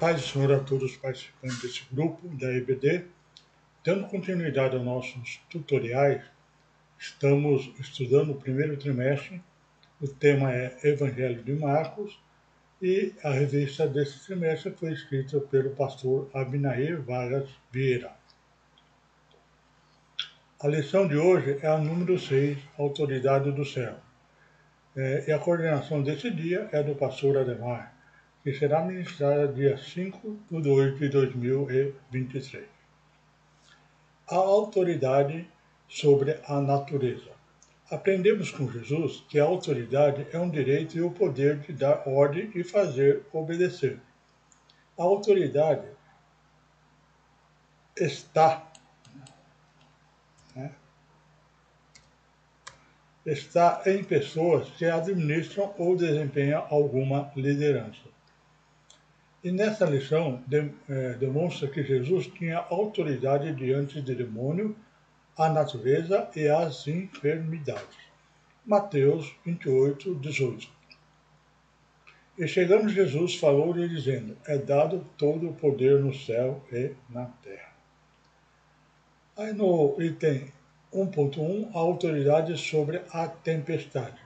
Paz do Senhor a todos os participantes desse grupo da EBD. Dando continuidade aos nossos tutoriais, estamos estudando o primeiro trimestre. O tema é Evangelho de Marcos e a revista desse trimestre foi escrita pelo pastor Abinair Vargas Vieira. A lição de hoje é a número 6, Autoridade do Céu. E a coordenação desse dia é do pastor Ademar, que será ministrada dia 5/2/2023. A autoridade sobre a natureza. Aprendemos com Jesus que a autoridade é um direito e o poder de dar ordem e fazer obedecer. A autoridade está em pessoas que administram ou desempenham alguma liderança. E nessa lição demonstra que Jesus tinha autoridade diante do demônio, a natureza e as enfermidades. Mateus 28, 18. E chegando Jesus, falou-lhe dizendo: é dado todo o poder no céu e na terra. Aí no item 1.1, a autoridade sobre a tempestade.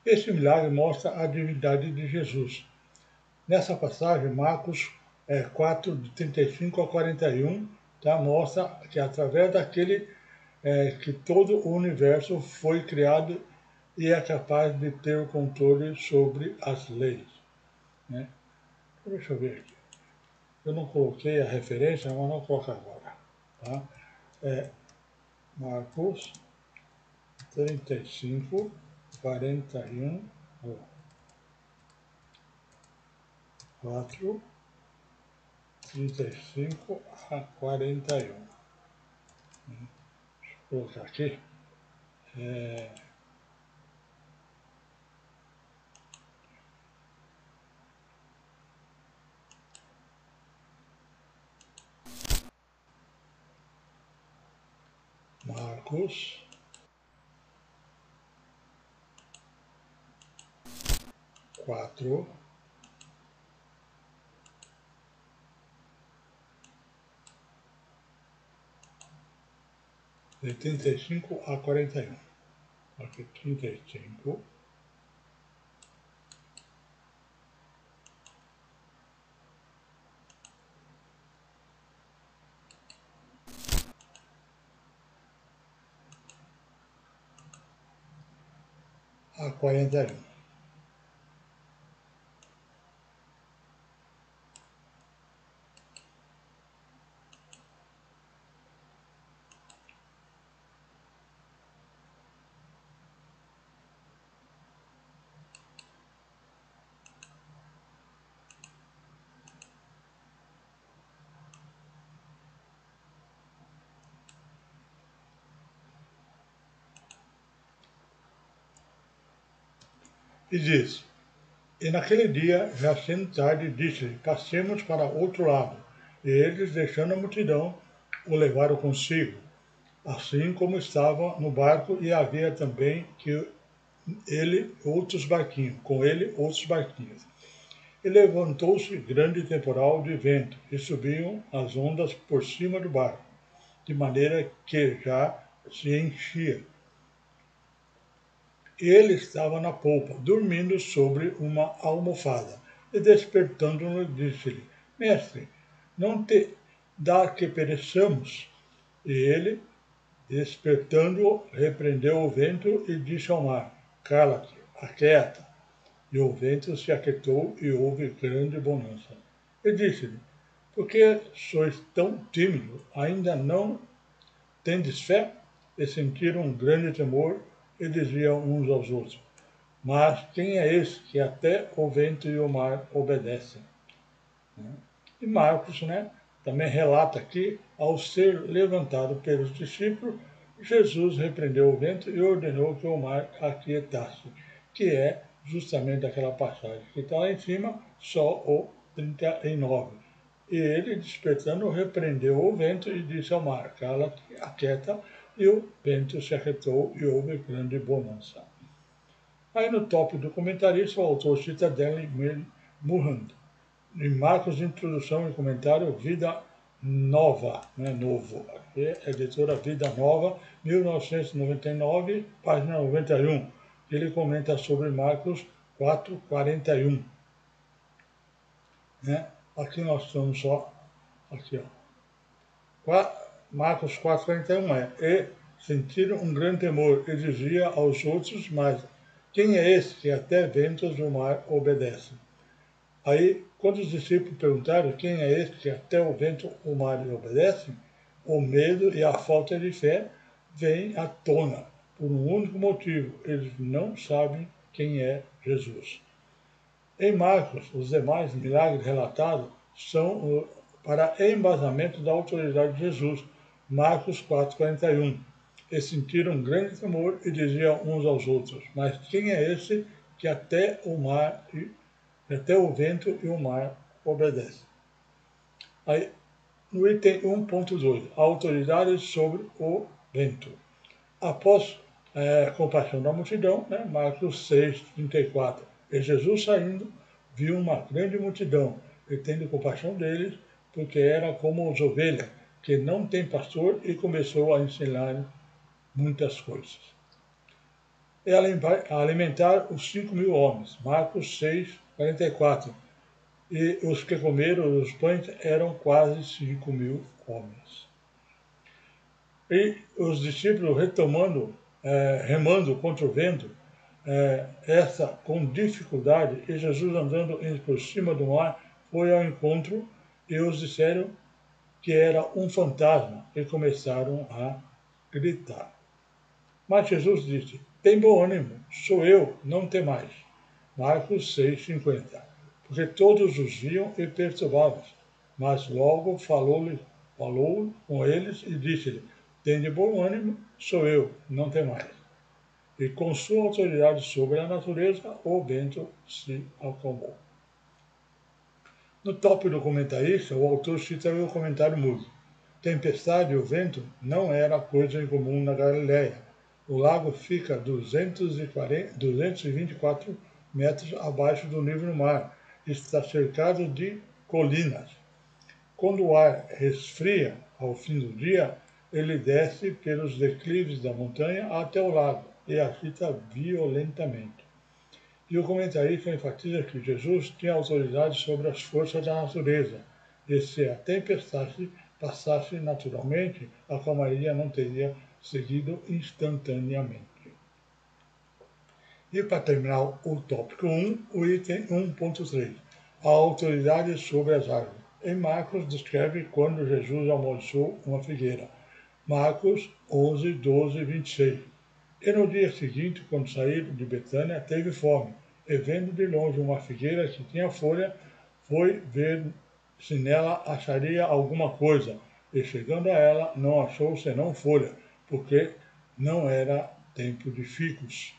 Esse milagre mostra a divindade de Jesus. Nessa passagem, Marcos 4, de 35 a 41, mostra que através daquele que todo o universo foi criado e é capaz de ter o controle sobre as leis. Né? Deixa eu ver aqui. Eu não coloquei a referência, mas não coloco agora. Tá? Marcos 35, 41, 4, 35 a 41. Deixa eu colocar aqui. Marcos 4, 35 a 41. Aqui 35. A 41. E diz: e naquele dia, já sendo tarde, disse-lhe: passemos para outro lado. E eles, deixando a multidão, o levaram consigo, assim como estava no barco, e havia também com ele outros barquinhos. E levantou-se grande temporal de vento, e subiam as ondas por cima do barco, de maneira que já se enchia. E ele estava na polpa, dormindo sobre uma almofada. E despertando-no, disse-lhe: mestre, não te dá que pereçamos? E ele, despertando-o, repreendeu o vento e disse ao mar: cala-te, aquieta. E o vento se aquietou e houve grande bonança. E disse-lhe: por que sois tão tímidos? Ainda não tendes fé? E sentiram um grande temor e diziam uns aos outros: mas quem é esse que até o vento e o mar obedecem? E Marcos, também relata que, ao ser levantado pelos discípulos, Jesus repreendeu o vento e ordenou que o mar aquietasse, que é justamente aquela passagem que está lá em cima, só o 39. E ele, despertando, repreendeu o vento e disse ao mar: cala-te, aquieta, e o vento se aquietou e houve grande bonança. Aí no tópico do comentarista, o autor cita Daniel Muhammad, em Marcos, introdução e comentário, Vida Nova, não é novo. Aqui é a editora Vida Nova, 1999, página 91. Ele comenta sobre Marcos 4:41. Né? Aqui nós estamos só, aqui ó. Marcos 4:41 e sentiram um grande temor e dizia aos outros, mas quem é esse que até ventos do mar obedece? Aí, quando os discípulos perguntaram quem é esse que até o vento e o mar lhe obedecem, o medo e a falta de fé vêm à tona por um único motivo: eles não sabem quem é Jesus. Em Marcos, os demais milagres relatados são para embasamento da autoridade de Jesus. Marcos 4:41. E sentiram um grande temor e diziam uns aos outros: mas quem é esse que até o vento e o mar obedecem? Aí, no item 1.2, a autoridade sobre o vento. Após a compaixão da multidão, né, Marcos 6:34, e Jesus saindo, viu uma grande multidão, e tendo compaixão deles, porque era como as ovelhas, que não têm pastor, e começou a ensinar muitas coisas. E alimentar os 5.000 homens, Marcos 6:44, e os que comeram os pães eram quase 5.000 homens. E os discípulos remando contra o vento, essa com dificuldade, e Jesus andando por cima do mar, foi ao encontro e os disseram que era um fantasma e começaram a gritar. Mas Jesus disse: tem bom ânimo, sou eu, não temais. Marcos 6:50. Porque todos os viam e perturbavam-se, mas logo falou com eles e disse-lhe: tende bom ânimo, sou eu, não temais. E com sua autoridade sobre a natureza, o vento se acalmou. No tópico do comentarista, o autor cita o comentário mudo. Tempestade e o vento não era coisa incomum na Galileia. O lago fica 224 metros abaixo do nível do mar e está cercado de colinas. Quando o ar resfria ao fim do dia, ele desce pelos declives da montanha até o lago e agita violentamente. E o comentarista enfatiza que Jesus tinha autoridade sobre as forças da natureza, e se a tempestade passasse naturalmente, a calmaria não teria seguido instantaneamente. E para terminar o tópico 1, o item 1.3, a autoridade sobre as árvores. Em Marcos descreve quando Jesus amaldiçoou uma figueira. Marcos 11:12-26. E no dia seguinte, quando saíram de Betânia, teve fome, e vendo de longe uma figueira que tinha folha, foi ver se nela acharia alguma coisa, e chegando a ela, não achou senão folha, porque não era tempo de figos.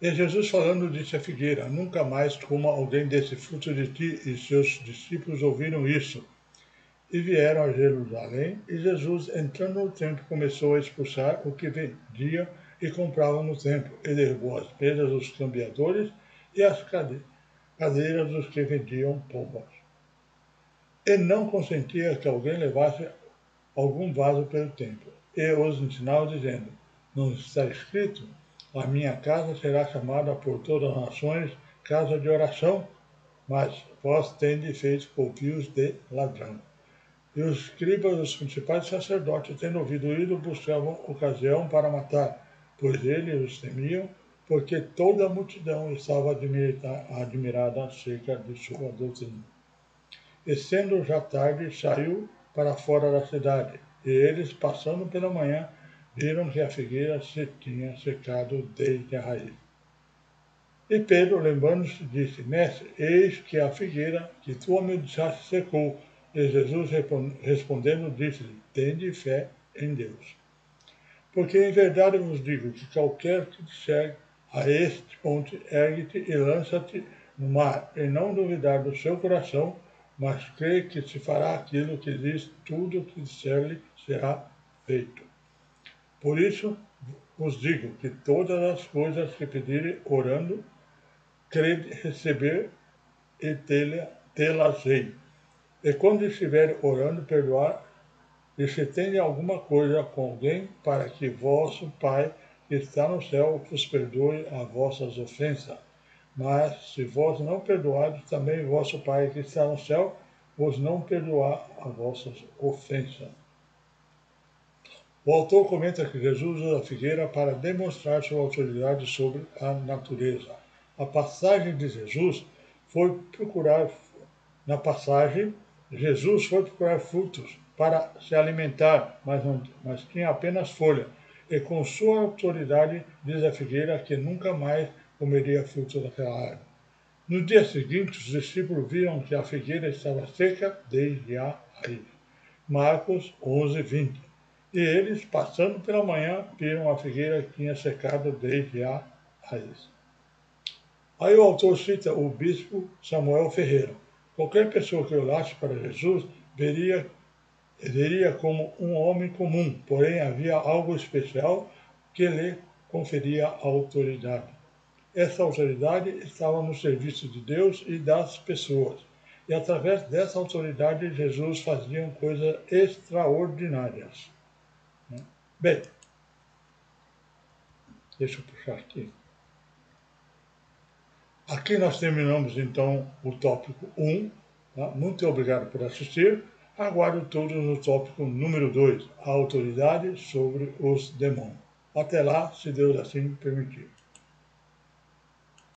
E Jesus falando disse à figueira: nunca mais coma alguém desse fruto de ti. E seus discípulos ouviram isso. E vieram a Jerusalém, e Jesus, entrando no templo, começou a expulsar o que vendia e comprava no templo, e derrubou as mesas dos cambiadores e as cadeiras dos que vendiam pombas. E não consentia que alguém levasse algum vaso pelo templo, e os ensinava dizendo: não está escrito, a minha casa será chamada por todas as nações casa de oração, mas vós tendes feito covios de ladrão. E os escribas e os principais sacerdotes, tendo ouvido isso, buscavam ocasião para matar, pois eles os temiam, porque toda a multidão estava admirada acerca de sua doutrina. E sendo já tarde, saiu para fora da cidade, e eles, passando pela manhã, viram que a figueira se tinha secado desde a raiz. E Pedro, lembrando-se, disse: Mestre, eis que a figueira que tu amaldiçaste secou. E Jesus respondendo disse-lhe: tende fé em Deus. Porque em verdade vos digo que qualquer que disser a este monte, ergue-te e lança-te no mar, e não duvidar do seu coração, mas crê que se fará aquilo que diz, tudo o que disser-lhe será feito. Por isso vos digo que todas as coisas que pedirem orando, crede receber, e tê-las-ei. E quando estiver orando, perdoar, e se tem alguma coisa com alguém, para que vosso Pai que está no céu vos perdoe as vossas ofensas. Mas se vós não perdoardes, também vosso Pai que está no céu vos não perdoar as vossas ofensas. O autor comenta que Jesus usa a figueira para demonstrar sua autoridade sobre a natureza. A passagem de Jesus foi procurar, na passagem, Jesus foi procurar frutos para se alimentar, mas tinha apenas folha. E com sua autoridade diz a figueira que nunca mais comeria frutos daquela árvore. No dia seguinte, os discípulos viram que a figueira estava seca desde a raiz. Marcos 11:20. E eles, passando pela manhã, viram a figueira que tinha secado desde a raiz. Aí o autor cita o bispo Samuel Ferreira. Qualquer pessoa que olhasse para Jesus veria como um homem comum, porém havia algo especial que lhe conferia autoridade. Essa autoridade estava no serviço de Deus e das pessoas. E através dessa autoridade, Jesus fazia coisas extraordinárias. Bem, deixa eu puxar aqui. Aqui nós terminamos então o tópico 1. Tá? Muito obrigado por assistir. Aguardo todos no tópico número 2, a autoridade sobre os demônios. Até lá, se Deus assim permitir.